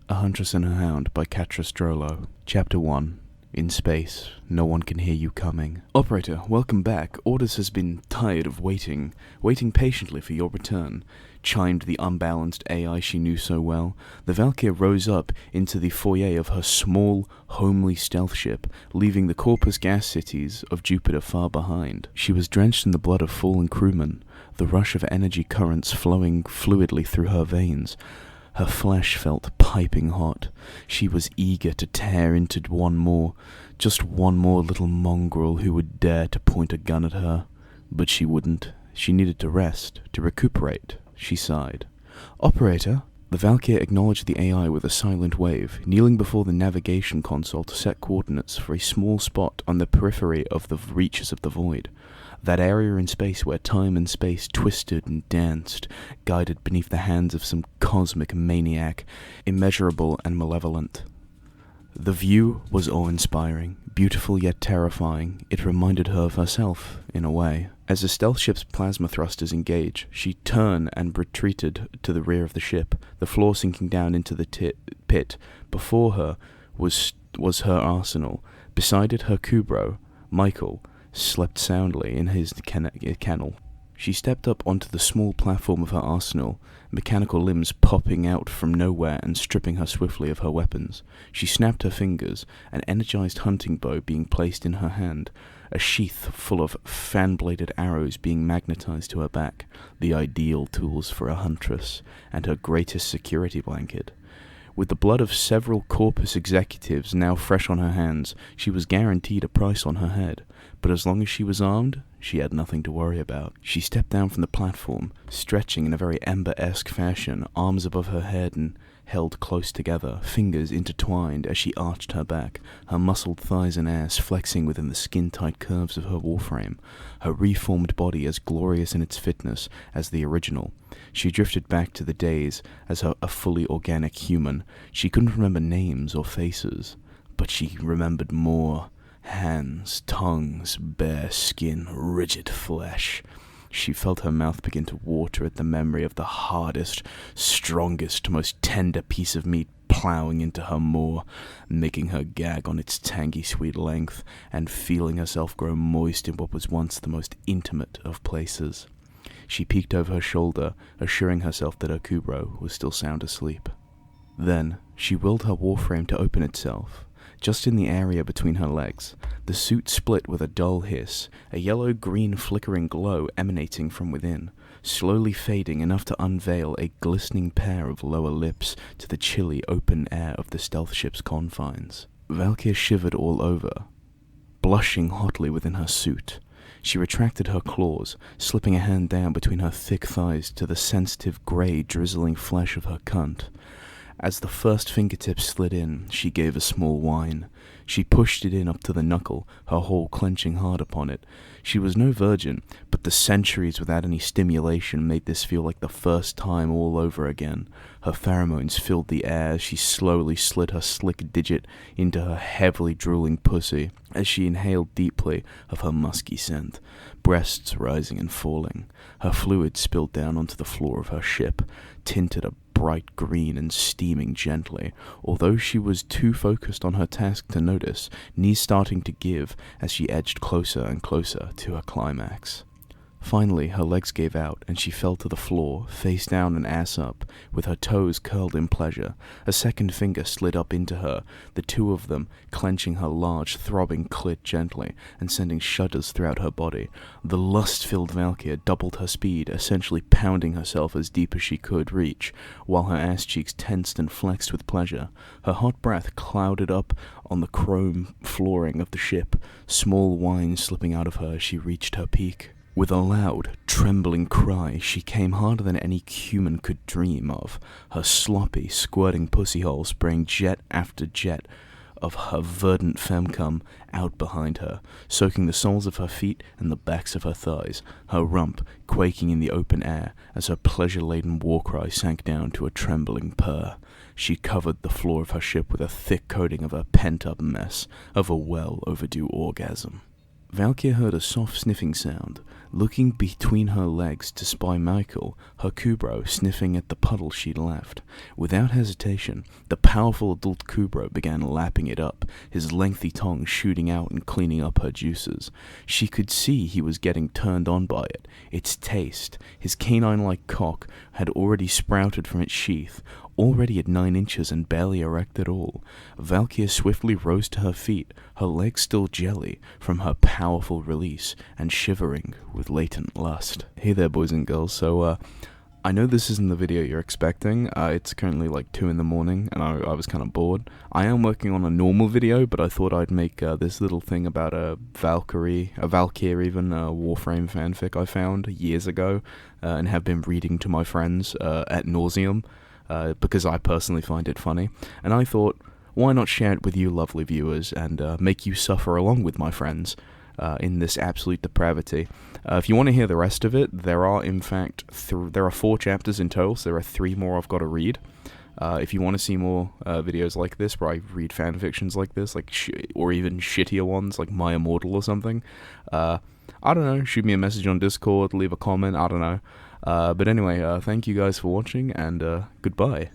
A Huntress and Her Hound by Drolo. Chapter 1. In Space, No One Can Hear You Coming. Operator, welcome back. Orders has been tired of waiting patiently for your return, chimed the unbalanced AI she knew so well. The Valkyr rose up into the foyer of her small, homely stealth ship, leaving the corpus gas cities of Jupiter far behind. She was drenched in the blood of fallen crewmen, the rush of energy currents flowing fluidly through her veins. Her flesh felt piping hot. She was eager to tear into just one more little mongrel who would dare to point a gun at her. But she wouldn't. She needed to rest, to recuperate. She sighed. Operator? The Valkyr acknowledged the AI with a silent wave, kneeling before the navigation console to set coordinates for a small spot on the periphery of the reaches of the void. That area in space where time and space twisted and danced, guided beneath the hands of some cosmic maniac, immeasurable and malevolent. The view was awe-inspiring, beautiful yet terrifying. It reminded her of herself, in a way. As the stealth ship's plasma thrusters engaged, she turned and retreated to the rear of the ship, the floor sinking down into the pit. Before her was her arsenal. Beside it, her Kubro, Michael, slept soundly in his kennel. She stepped up onto the small platform of her arsenal, mechanical limbs popping out from nowhere and stripping her swiftly of her weapons. She snapped her fingers, an energized hunting bow being placed in her hand, a sheath full of fan-bladed arrows being magnetized to her back, the ideal tools for a huntress, and her greatest security blanket. With the blood of several corpus executives now fresh on her hands, she was guaranteed a price on her head. But as long as she was armed, she had nothing to worry about. She stepped down from the platform, stretching in a very Ember-esque fashion, arms above her head and held close together, fingers intertwined as she arched her back, her muscled thighs and ass flexing within the skin-tight curves of her warframe, her reformed body as glorious in its fitness as the original. She drifted back to the days as a fully organic human. She couldn't remember names or faces, but she remembered more. Hands, tongues, bare skin, rigid flesh. She felt her mouth begin to water at the memory of the hardest, strongest, most tender piece of meat ploughing into her maw, making her gag on its tangy sweet length, and feeling herself grow moist in what was once the most intimate of places. She peeked over her shoulder, assuring herself that her Kubro was still sound asleep. Then, she willed her warframe to open itself. Just in the area between her legs, the suit split with a dull hiss, a yellow-green flickering glow emanating from within, slowly fading enough to unveil a glistening pair of lower lips to the chilly open air of the stealth ship's confines. Valkyr shivered all over, blushing hotly within her suit. She retracted her claws, slipping a hand down between her thick thighs to the sensitive grey drizzling flesh of her cunt. As the first fingertip slid in, she gave a small whine. She pushed it in up to the knuckle, her hole clenching hard upon it. She was no virgin, but the centuries without any stimulation made this feel like the first time all over again. Her pheromones filled the air as she slowly slid her slick digit into her heavily drooling pussy, as she inhaled deeply of her musky scent, breasts rising and falling. Her fluid spilled down onto the floor of her ship, tinted a bright green and steaming gently, although she was too focused on her task to notice, knees starting to give as she edged closer and closer to her climax. Finally, her legs gave out, and she fell to the floor, face down and ass up, with her toes curled in pleasure. A second finger slid up into her, the two of them clenching her large, throbbing clit gently, and sending shudders throughout her body. The lust-filled Valkyr doubled her speed, essentially pounding herself as deep as she could reach, while her ass cheeks tensed and flexed with pleasure. Her hot breath clouded up on the chrome flooring of the ship, small whines slipping out of her as she reached her peak. With a loud, trembling cry, she came harder than any human could dream of, her sloppy, squirting pussy hole spraying jet after jet of her verdant femcum out behind her, soaking the soles of her feet and the backs of her thighs, her rump quaking in the open air as her pleasure-laden war cry sank down to a trembling purr. She covered the floor of her ship with a thick coating of her pent-up mess of a well-overdue orgasm. Valkyr heard a soft sniffing sound. Looking between her legs to spy Michael, her Kubro sniffing at the puddle she'd left. Without hesitation, the powerful adult Kubro began lapping it up, his lengthy tongue shooting out and cleaning up her juices. She could see he was getting turned on by it. Its taste, his canine-like cock, had already sprouted from its sheath, already at 9 inches and barely erect at all. Valkyr swiftly rose to her feet, her legs still jelly from her powerful release, and shivering with latent lust. Hey there, boys and girls. So, I know this isn't the video you're expecting. It's currently like 2 in the morning, and I was kind of bored. I am working on a normal video, but I thought I'd make this little thing about a Valkyr even, a Warframe fanfic I found years ago, and have been reading to my friends ad nauseum. Because I personally find it funny, and I thought, why not share it with you lovely viewers, and make you suffer along with my friends in this absolute depravity. If you want to hear the rest of it, there are in fact there are 4 chapters in total, so there are 3 more I've got to read. If you want to see more videos like this, where I read fanfictions like this, like or even shittier ones, like My Immortal or something, I don't know, shoot me a message on Discord, leave a comment, I don't know. But anyway, thank you guys for watching, and goodbye.